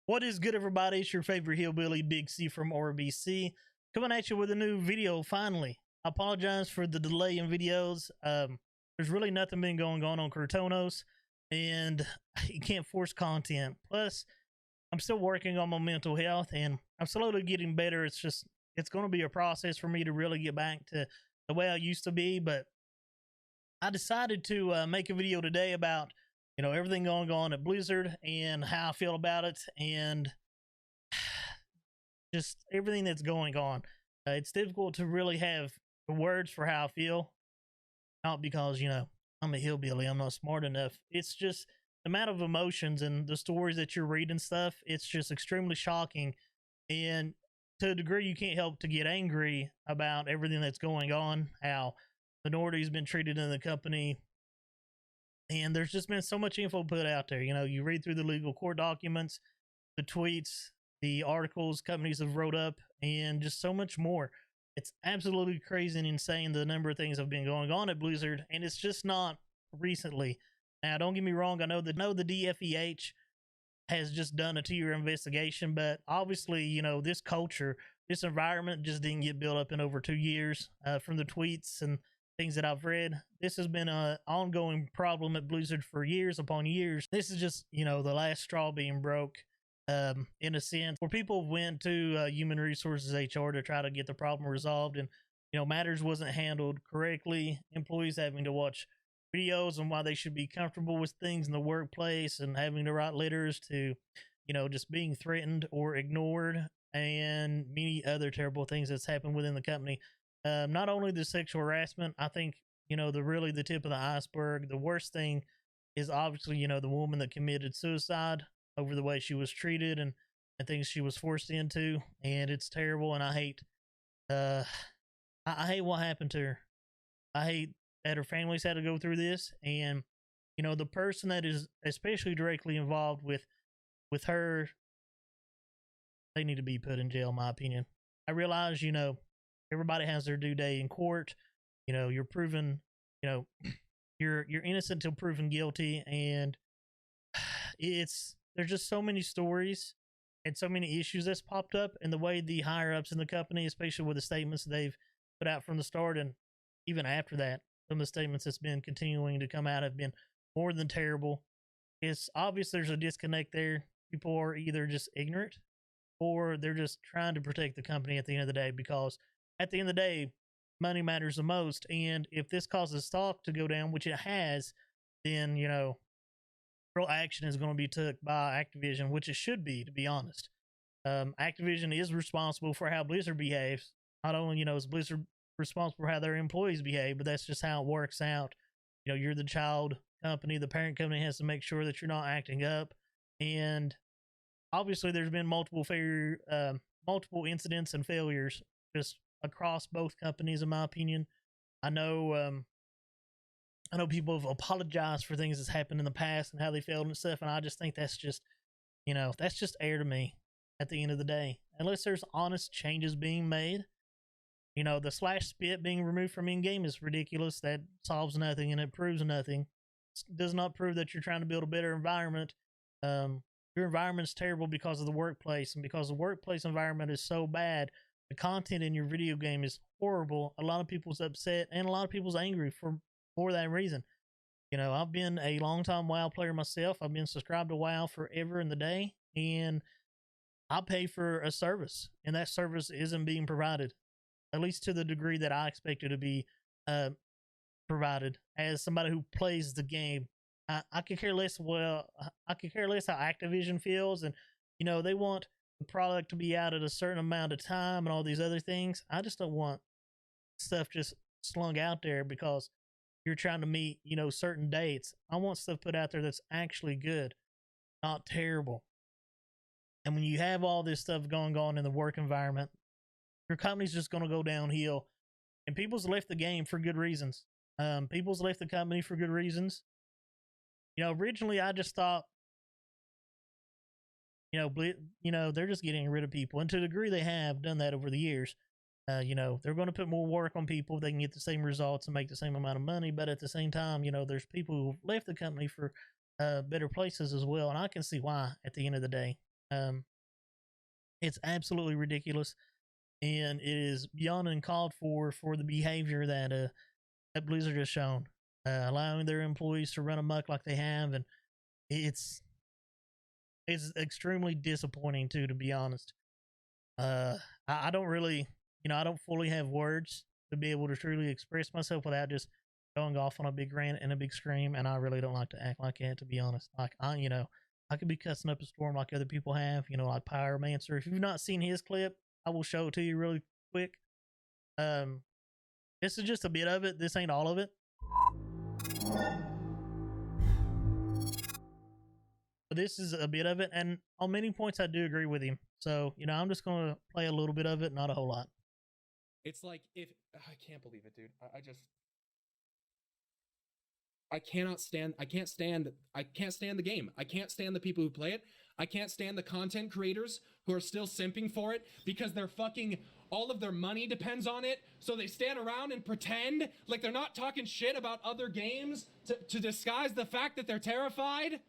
What is good, everybody? It's your favorite hillbilly, Big C from RBC, coming at you with a new video finally. I apologize for the delay in videos. There's really nothing been going on Cortonos, and you can't force content. Plus, I'm still working on my mental health, and I'm slowly getting better. It's going to be a process for me to really get back to the way I used to be, but I decided to make a video today about everything going on at Blizzard and how I feel about it, and just everything that's going on. It's difficult to really have the words for how I feel, not because I'm a hillbilly, I'm not smart enough. It's just the amount of emotions and the stories that you're reading stuff. It's just extremely shocking, and to a degree, you can't help to get angry about everything that's going on. How minorities been treated in the company, and there's just been so much info put out there. You read through the legal court documents, the tweets, the articles companies have wrote up, and just so much more. It's absolutely crazy and insane the number of things that have been going on at Blizzard, and it's just not recently. Now, don't get me wrong, I know the DFEH has just done a 2-year investigation, but obviously, this culture, this environment just didn't get built up in over 2 years. From the tweets and things that I've read, this has been an ongoing problem at Blizzard for years upon years. This is just, the last straw being broke, in a sense, where people went to human resources HR to try to get the problem resolved, and matters wasn't handled correctly. Employees having to watch videos on why they should be comfortable with things in the workplace, and having to write letters to just being threatened or ignored, and many other terrible things that's happened within the company. Not only the sexual harassment, I think the tip of the iceberg, the worst thing is obviously the woman that committed suicide over the way she was treated, and things she was forced into, and it's terrible. And I hate I hate what happened to her. I hate that her family's had to go through this, and the person that is especially directly involved with her, they need to be put in jail, in my opinion. I realize everybody has their due day in court. You're proven you're innocent till proven guilty, and there's just so many stories and so many issues that's popped up, and the way the higher ups in the company, especially with the statements they've put out from the start, and even after that, some of the statements that's been continuing to come out have been more than terrible. It's obvious there's a disconnect there. People are either just ignorant, or they're just trying to protect the company at the end of the day, because at the end of the day, money matters the most. And if this causes stock to go down, which it has, then real action is going to be took by Activision, which it should be, to be honest. Activision is responsible for how Blizzard behaves. Not only is Blizzard responsible for how their employees behave, but that's just how it works out. You're the child company, the parent company has to make sure that you're not acting up, and obviously there's been multiple incidents and failures just across both companies, in my opinion. I know people have apologized for things that's happened in the past and how they failed and stuff, and I just think that's just air to me at the end of the day. Unless there's honest changes being made, the slash spit being removed from in-game is ridiculous. That solves nothing, and it proves nothing. It does not prove that you're trying to build a better environment. Your environment's terrible because of the workplace, and because the workplace environment is so bad, the content in your video game is horrible. A lot of people's upset, and a lot of people's angry for that reason. I've been a long time WoW player myself. I've been subscribed to WoW forever in the day, and I pay for a service, and that service isn't being provided, at least to the degree that I expect it to be provided. As somebody who plays the game, I could care less. I could care less how Activision feels, and they want the product to be out at a certain amount of time and all these other things. I just don't want stuff just slung out there because you're trying to meet certain dates. I want stuff put out there that's actually good, not terrible. And when you have all this stuff going on in the work environment, your company's just going to go downhill. And people's left the game for good reasons. People's left the company for good reasons. Originally I just thought, they're just getting rid of people, and to the degree they have done that over the years. They're going to put more work on people if they can get the same results and make the same amount of money. But at the same time, there's people who left the company for better places as well, and I can see why at the end of the day. Um, it's absolutely ridiculous, and it is beyond uncalled for the behavior that Blizzard has shown, allowing their employees to run amok like they have, and it's it's extremely disappointing too, to be honest. Uh, I don't really, I don't fully have words to be able to truly express myself without just going off on a big rant and a big scream. And I really don't like to act like that, to be honest. Like I could be cussing up a storm like other people have, like Pyromancer. If you've not seen his clip, I will show it to you really quick. Um, this is just a bit of it. This ain't all of it. But this is a bit of it, and on many points I do agree with him. So, I'm just gonna play a little bit of it, not a whole lot. It's like if I can't believe it, dude. I can't stand the game. I can't stand the people who play it. I can't stand the content creators who are still simping for it because they're fucking all of their money depends on it. So they stand around and pretend like they're not talking shit about other games to disguise the fact that they're terrified.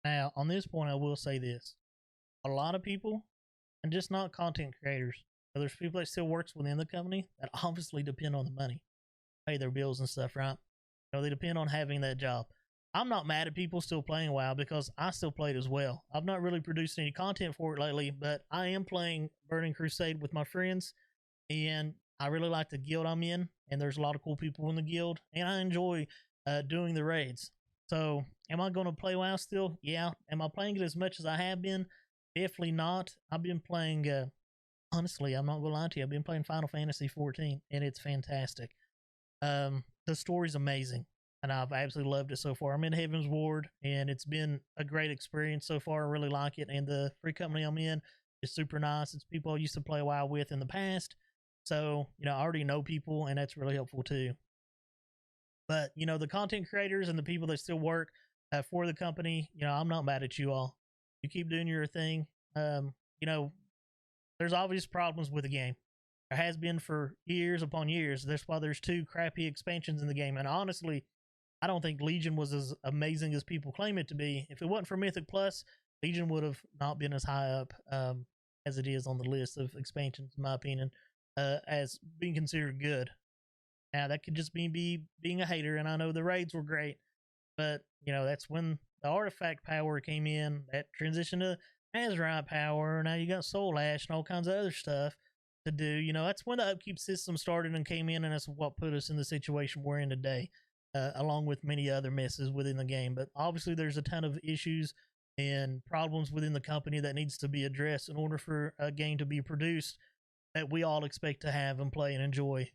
Now, on this point, I will say this. A lot of people, and just not content creators, but there's people that still works within the company that obviously depend on the money, pay their bills and stuff, right? They depend on having that job. I'm not mad at people still playing WoW because I still played as well. I've not really produced any content for it lately, but I am playing Burning Crusade with my friends, and I really like the guild I'm in, and there's a lot of cool people in the guild, and I enjoy doing the raids. So, am I going to play WoW still? Yeah. Am I playing it as much as I have been? Definitely not. I've been playing, honestly, I'm not going to lie to you, I've been playing Final Fantasy 14, and it's fantastic. The story's amazing, and I've absolutely loved it so far. I'm in Heaven's Ward, and it's been a great experience so far. I really like it, and the free company I'm in is super nice. It's people I used to play WoW with in the past, so, I already know people, and that's really helpful too. But, the content creators and the people that still work for the company, I'm not mad at you all. You keep doing your thing. There's obvious problems with the game. There has been for years upon years. That's why there's 2 crappy expansions in the game. And honestly, I don't think Legion was as amazing as people claim it to be. If it wasn't for Mythic Plus, Legion would have not been as high up as it is on the list of expansions, in my opinion, as being considered good. Now, that could just be being a hater, and I know the raids were great, but, that's when the artifact power came in, that transition to Azerite power, now you got Soul Ash and all kinds of other stuff to do. That's when the upkeep system started and came in, and that's what put us in the situation we're in today, along with many other messes within the game. But obviously, there's a ton of issues and problems within the company that needs to be addressed in order for a game to be produced that we all expect to have and play and enjoy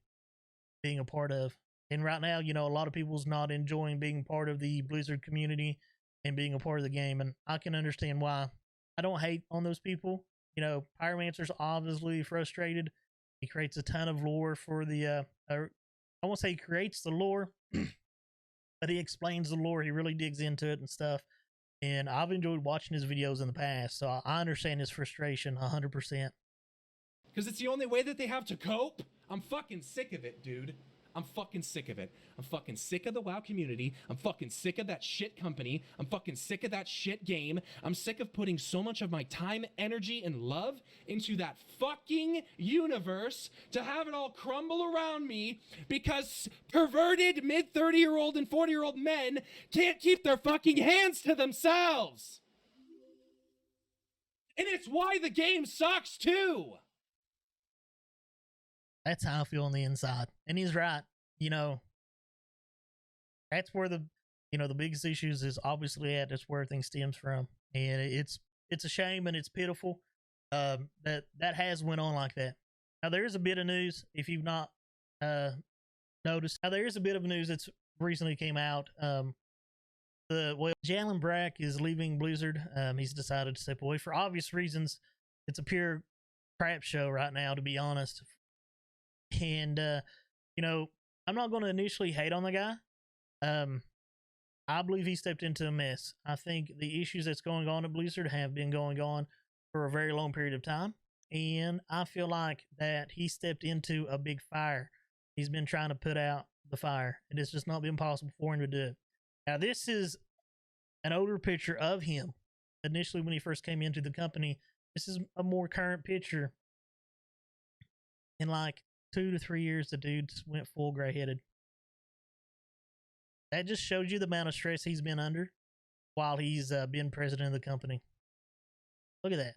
being a part of. And right now, a lot of people's not enjoying being part of the Blizzard community and being a part of the game, and I can understand why. I don't hate on those people. Pyromancer's obviously frustrated. He creates a ton of lore for the I won't say he creates the lore, but he explains the lore. He really digs into it and stuff. And I've enjoyed watching his videos in the past, so I understand his frustration 100%. Because it's the only way that they have to cope. I'm fucking sick of it, dude. I'm fucking sick of it. I'm fucking sick of the WoW community. I'm fucking sick of that shit company. I'm fucking sick of that shit game. I'm sick of putting so much of my time, energy, and love into that fucking universe to have it all crumble around me because perverted mid-30-year-old and 40-year-old men can't keep their fucking hands to themselves. And it's why the game sucks too. That's how I feel on the inside. And he's right. That's where the biggest issues is obviously at. That's where things stems from. And it's a shame and it's pitiful that has went on like that. Now, there is a bit of news, if you've not noticed. Now, there is a bit of news that's recently came out. Jalen Brack is leaving Blizzard. He's decided to step away for obvious reasons. It's a pure crap show right now, to be honest. And, I'm not going to initially hate on the guy. I believe he stepped into a mess. I think the issues that's going on at Blizzard have been going on for a very long period of time. And I feel like that he stepped into a big fire. He's been trying to put out the fire, and it's just not been possible for him to do it. Now, this is an older picture of him initially when he first came into the company. This is a more current picture. In like 2 to 3 years, the dude went full gray headed. That just shows you the amount of stress he's been under while he's been president of the company. Look at that.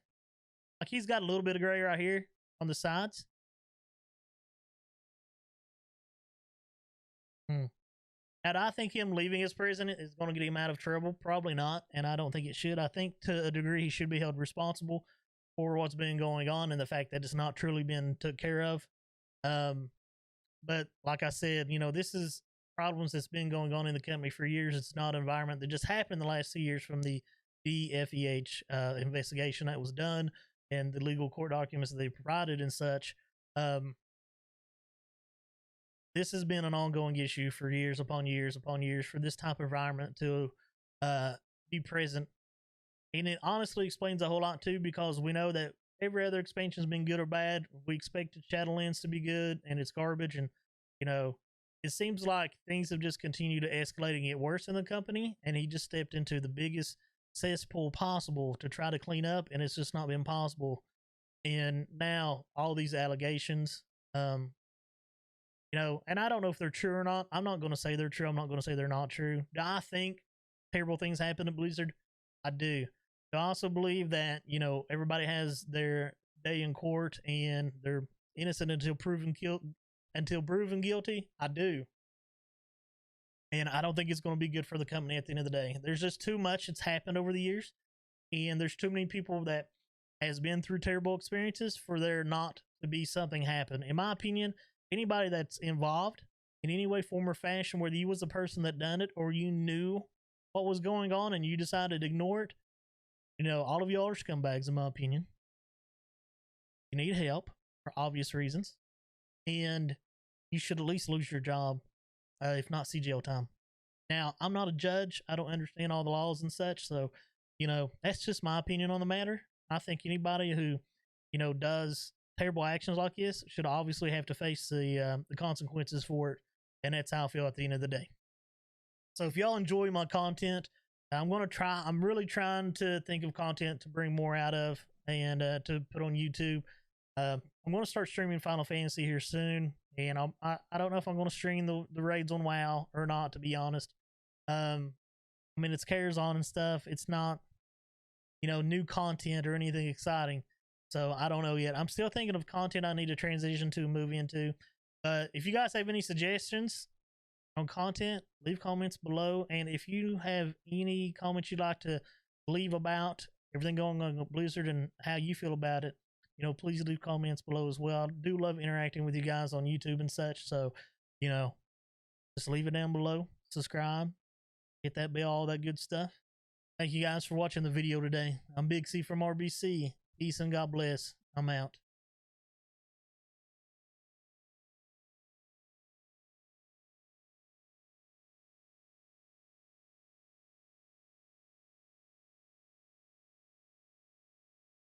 Like he's got a little bit of gray right here on the sides. Now, do I think him leaving as president is going to get him out of trouble? Probably not, and I don't think it should. I think to a degree he should be held responsible for what's been going on and the fact that it's not truly been took care of. But like I said, this is problems that's been going on in the company for years. It's not an environment that just happened the last 2 years from the DFEH investigation that was done and the legal court documents that they provided and such. This has been an ongoing issue for years upon years upon years for this type of environment to be present. And it honestly explains a whole lot too, because we know that every other expansion has been good or bad. We expected Shadowlands to be good, and it's garbage. And it seems like things have just continued to escalate and get worse in the company. And he just stepped into the biggest cesspool possible to try to clean up, and it's just not been possible. And now all these allegations, and I don't know if they're true or not. I'm not going to say they're true. I'm not going to say they're not true. Do I think terrible things happen at Blizzard? I do. I also believe that, everybody has their day in court and they're innocent until proven guilty. I do. And I don't think it's going to be good for the company at the end of the day. There's just too much that's happened over the years. And there's too many people that has been through terrible experiences for there not to be something happen. In my opinion, anybody that's involved in any way, form, or fashion, whether you was the person that done it or you knew what was going on and you decided to ignore it, all of y'all are scumbags, in my opinion. You need help for obvious reasons, and you should at least lose your job, if not see jail time. Now, I'm not a judge. I don't understand all the laws and such, so, that's just my opinion on the matter. I think anybody who, does terrible actions like this should obviously have to face the consequences for it, and that's how I feel at the end of the day. So if y'all enjoy my content, I'm really trying to think of content to bring more out of and to put on YouTube. I'm going to start streaming Final Fantasy here soon, and I don't know if I'm going to stream the raids on WoW or not, to be honest. It's cares on and stuff. It's not, new content or anything exciting. So I don't know yet. I'm still thinking of content I need to transition to, move into. But if you guys have any suggestions on content, leave comments below. And if you have any comments you'd like to leave about everything going on with Blizzard and how you feel about it, please leave comments below as well. I do love interacting with you guys on YouTube and such. So, just leave it down below. Subscribe. Hit that bell, all that good stuff. Thank you guys for watching the video today. I'm Big C from RBC. Peace and God bless. I'm out.